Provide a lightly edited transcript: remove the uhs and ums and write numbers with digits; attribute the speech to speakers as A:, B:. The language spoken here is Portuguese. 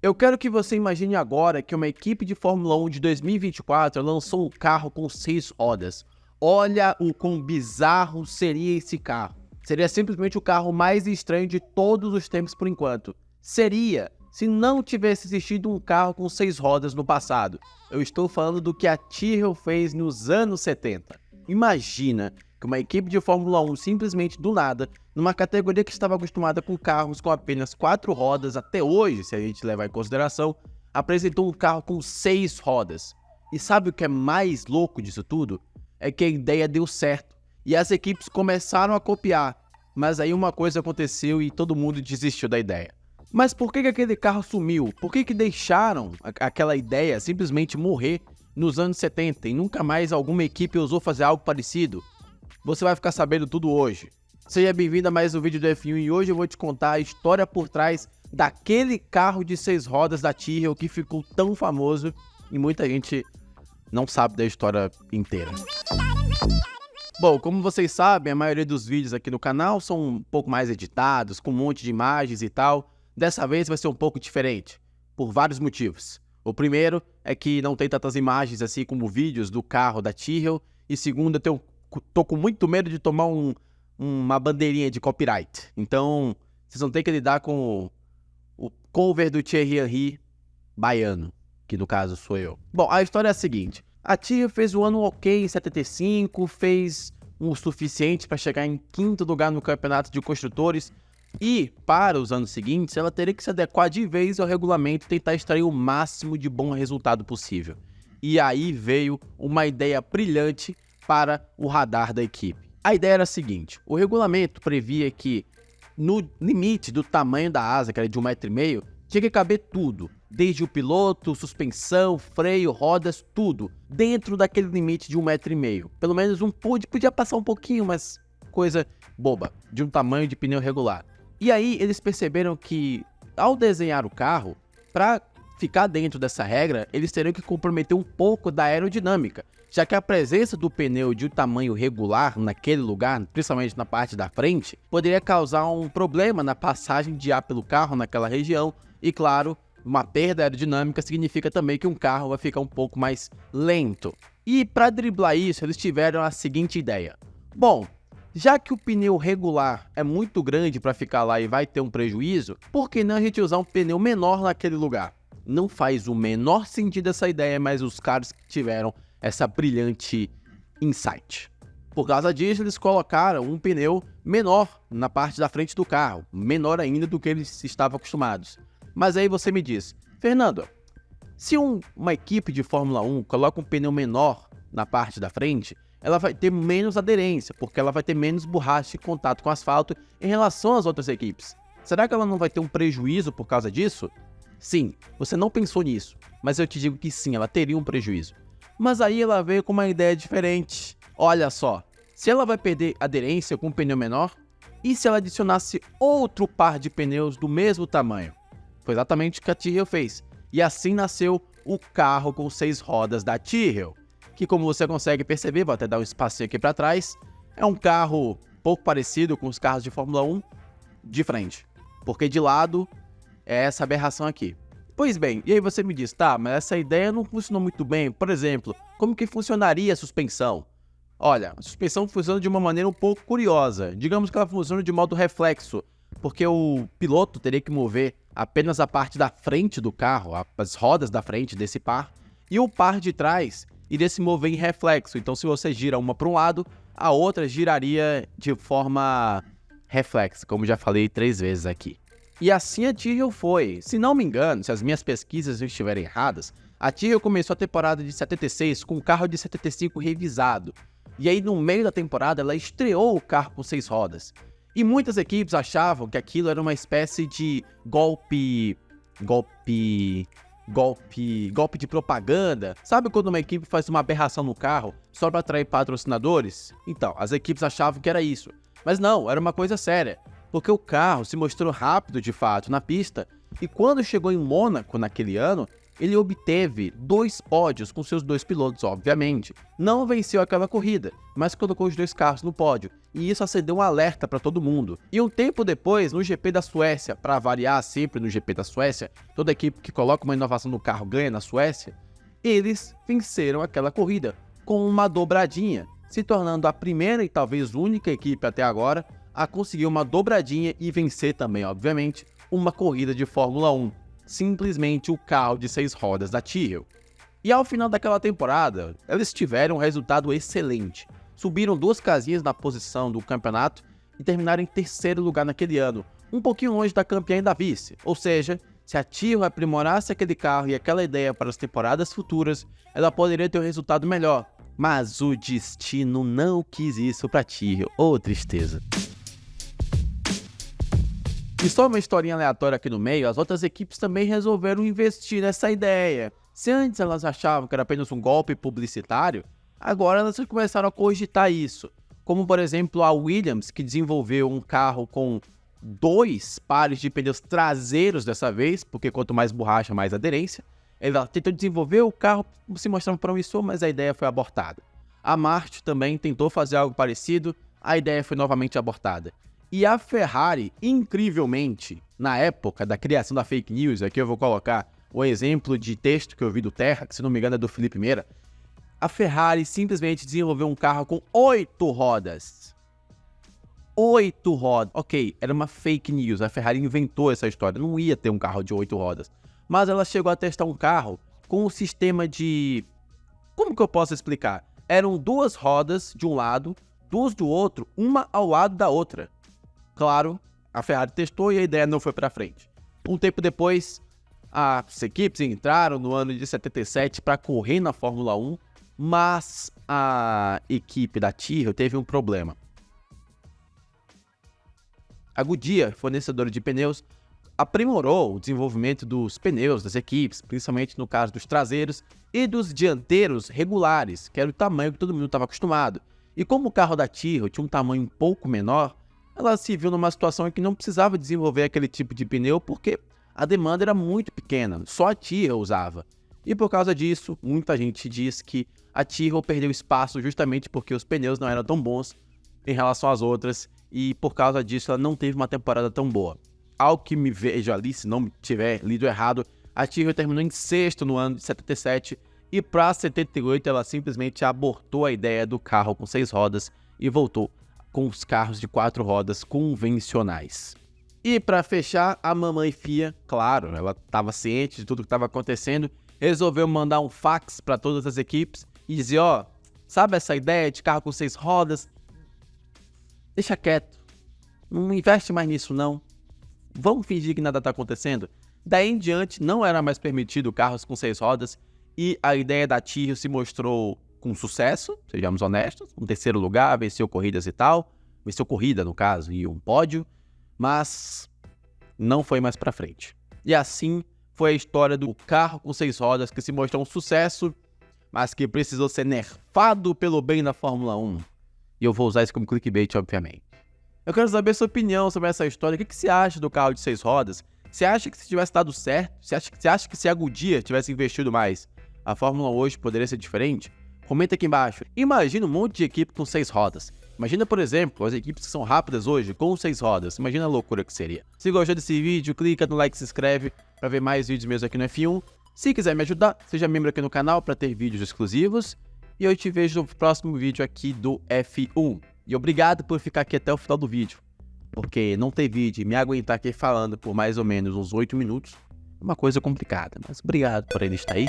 A: Eu quero que você imagine agora que uma equipe de Fórmula 1 de 2024 lançou um carro com 6 rodas. Olha o quão bizarro seria esse carro. Seria simplesmente o carro mais estranho de todos os tempos por enquanto. Seria, se não tivesse existido um carro com 6 rodas no passado. Eu estou falando do que a Tyrrell fez nos anos 70. Imagina que uma equipe de Fórmula 1 simplesmente do nada, numa categoria que estava acostumada com carros com apenas 4 rodas até hoje, se a gente levar em consideração, apresentou um carro com 6 rodas. E sabe o que é mais louco disso tudo? É que a ideia deu certo e as equipes começaram a copiar, mas aí uma coisa aconteceu e todo mundo desistiu da ideia. Mas por que aquele carro sumiu? Por que deixaram aquela ideia simplesmente morrer nos anos 70 e nunca mais alguma equipe ousou fazer algo parecido? Você vai ficar sabendo tudo hoje. Seja bem-vindo a mais um vídeo do F1 e hoje eu vou te contar a história por trás daquele carro de 6 rodas da Tyrrell que ficou tão famoso e muita gente não sabe da história inteira. Bom, como vocês sabem, a maioria dos vídeos aqui no canal são um pouco mais editados, com um monte de imagens e tal. Dessa vez vai ser um pouco diferente, por vários motivos. O primeiro é que não tem tantas imagens assim como vídeos do carro da Tyrrell. E segundo, eu tô com muito medo de tomar uma bandeirinha de copyright. Então, vocês vão ter que lidar com o cover do Thierry Henry baiano, que no caso sou eu. Bom, a história é a seguinte. A Tyrrell fez o ano ok em 75, fez o suficiente para chegar em 5º lugar no campeonato de construtores. E, para os anos seguintes, ela teria que se adequar de vez ao regulamento e tentar extrair o máximo de bom resultado possível. E aí veio uma ideia brilhante para o radar da equipe. A ideia era a seguinte: o regulamento previa que no limite do tamanho da asa, que era de 1,5 m, tinha que caber tudo, desde o piloto, suspensão, freio, rodas, tudo, dentro daquele limite de 1,5 m. Pelo menos podia passar um pouquinho, mas coisa boba, de um tamanho de pneu regular. E aí eles perceberam que, ao desenhar o carro, para ficar dentro dessa regra, eles teriam que comprometer um pouco da aerodinâmica, já que a presença do pneu de um tamanho regular naquele lugar, principalmente na parte da frente, poderia causar um problema na passagem de ar pelo carro naquela região e, claro, uma perda aerodinâmica significa também que um carro vai ficar um pouco mais lento. E para driblar isso, eles tiveram a seguinte ideia: bom, já que o pneu regular é muito grande para ficar lá e vai ter um prejuízo, por que não a gente usar um pneu menor naquele lugar? Não faz o menor sentido essa ideia, mas os caras tiveram essa brilhante insight. Por causa disso, eles colocaram um pneu menor na parte da frente do carro, menor ainda do que eles estavam acostumados. Mas aí você me diz: Fernando, se uma equipe de Fórmula 1 coloca um pneu menor na parte da frente, ela vai ter menos aderência, porque ela vai ter menos borracha e contato com o asfalto em relação às outras equipes. Será que ela não vai ter um prejuízo por causa disso? Sim, você não pensou nisso, mas eu te digo que sim, ela teria um prejuízo. Mas aí ela veio com uma ideia diferente. Olha só, se ela vai perder aderência com um pneu menor, e se ela adicionasse outro par de pneus do mesmo tamanho? Foi exatamente o que a Tyrrell fez. E assim nasceu o carro com 6 rodas da Tyrrell, que, como você consegue perceber, vou até dar um espacinho aqui para trás, é um carro pouco parecido com os carros de Fórmula 1 de frente, porque de lado é essa aberração aqui. Pois bem, e aí você me diz: tá, mas essa ideia não funcionou muito bem. Por exemplo, como que funcionaria a suspensão? Olha, a suspensão funciona de uma maneira um pouco curiosa. Digamos que ela funciona de modo reflexo, porque o piloto teria que mover apenas a parte da frente do carro, as rodas da frente desse par, e o par de trás iria se mover em reflexo. Então, se você gira uma para um lado, a outra giraria de forma reflexa, como já falei 3 vezes aqui. E assim a Tyrrell foi. Se não me engano, se as minhas pesquisas estiverem erradas, a Tyrrell começou a temporada de 76 com o carro de 75 revisado. E aí, no meio da temporada, ela estreou o carro com 6 rodas. E muitas equipes achavam que aquilo era uma espécie de golpe de propaganda. Sabe quando uma equipe faz uma aberração no carro só para atrair patrocinadores? Então, as equipes achavam que era isso. Mas não, era uma coisa séria, porque o carro se mostrou rápido de fato na pista, e quando chegou em Mônaco naquele ano, ele obteve 2 pódios com seus 2 pilotos, obviamente. Não venceu aquela corrida, mas colocou os 2 carros no pódio, e isso acendeu um alerta para todo mundo. E um tempo depois, no GP da Suécia, para variar sempre no GP da Suécia, toda equipe que coloca uma inovação no carro ganha na Suécia, eles venceram aquela corrida com uma dobradinha, se tornando a primeira e talvez única equipe até agora a conseguir uma dobradinha e vencer também, obviamente, uma corrida de Fórmula 1. Simplesmente o carro de 6 rodas da Tyrrell. E ao final daquela temporada, eles tiveram um resultado excelente. Subiram 2 casinhas na posição do campeonato e terminaram em 3º lugar naquele ano, um pouquinho longe da campeã e da vice. Ou seja, se a Tyrrell aprimorasse aquele carro e aquela ideia para as temporadas futuras, ela poderia ter um resultado melhor. Mas o destino não quis isso para a Tyrrell. Oh, tristeza. E só uma historinha aleatória aqui no meio, as outras equipes também resolveram investir nessa ideia. Se antes elas achavam que era apenas um golpe publicitário, agora elas começaram a cogitar isso. Como, por exemplo, a Williams, que desenvolveu um carro com 2 pares de pneus traseiros dessa vez, porque quanto mais borracha, mais aderência. Ela tentou desenvolver o carro, se mostrando promissor, mas a ideia foi abortada. A Martin também tentou fazer algo parecido, a ideia foi novamente abortada. E a Ferrari, incrivelmente, na época da criação da fake news, aqui eu vou colocar o exemplo de texto que eu vi do Terra, que se não me engano é do Felipe Meira, a Ferrari simplesmente desenvolveu um carro com 8 rodas. 8 rodas. Ok, era uma fake news, a Ferrari inventou essa história, não ia ter um carro de 8 rodas. Mas ela chegou a testar um carro com um sistema de... Como que eu posso explicar? Eram 2 rodas de um lado, 2 do outro, uma ao lado da outra. Claro, a Ferrari testou e a ideia não foi para frente. Um tempo depois, as equipes entraram no ano de 77 para correr na Fórmula 1, mas a equipe da Tyrrell teve um problema. A Goodyear, fornecedora de pneus, aprimorou o desenvolvimento dos pneus das equipes, principalmente no caso dos traseiros e dos dianteiros regulares, que era o tamanho que todo mundo estava acostumado. E como o carro da Tyrrell tinha um tamanho um pouco menor, ela se viu numa situação em que não precisava desenvolver aquele tipo de pneu porque a demanda era muito pequena, só a Tyrrell usava. E por causa disso, muita gente diz que a Tyrrell perdeu espaço justamente porque os pneus não eram tão bons em relação às outras e por causa disso ela não teve uma temporada tão boa. Ao que me vejo ali, se não tiver lido errado, a Tyrrell terminou em 6º no ano de 77 e para 78 ela simplesmente abortou a ideia do carro com 6 rodas e voltou com os carros de 4 rodas convencionais. E para fechar, a mamãe FIA, claro, ela estava ciente de tudo que estava acontecendo, resolveu mandar um fax para todas as equipes e dizer, ó, sabe essa ideia de carro com 6 rodas? Deixa quieto, não investe mais nisso não, vamos fingir que nada está acontecendo. Daí em diante não era mais permitido carros com 6 rodas e a ideia da Tyrrell se mostrou com sucesso, sejamos honestos, um 3º lugar, venceu corridas e tal, venceu corrida no caso e um pódio, mas não foi mais pra frente. E assim foi a história do carro com 6 rodas que se mostrou um sucesso, mas que precisou ser nerfado pelo bem da Fórmula 1. E eu vou usar isso como clickbait, obviamente. Eu quero saber a sua opinião sobre essa história, o que você acha do carro de 6 rodas? Você acha que se tivesse dado certo? Você acha que se a Goodyear tivesse investido mais, a Fórmula 1 hoje poderia ser diferente? Comenta aqui embaixo. Imagina um monte de equipe com 6 rodas. Imagina, por exemplo, as equipes que são rápidas hoje com 6 rodas. Imagina a loucura que seria. Se gostou desse vídeo, clica no like e se inscreve para ver mais vídeos meus aqui no F1. Se quiser me ajudar, seja membro aqui no canal para ter vídeos exclusivos. E eu te vejo no próximo vídeo aqui do F1. E obrigado por ficar aqui até o final do vídeo. Porque não ter vídeo e me aguentar aqui falando por mais ou menos uns 8 minutos é uma coisa complicada. Mas obrigado por ainda estar aí.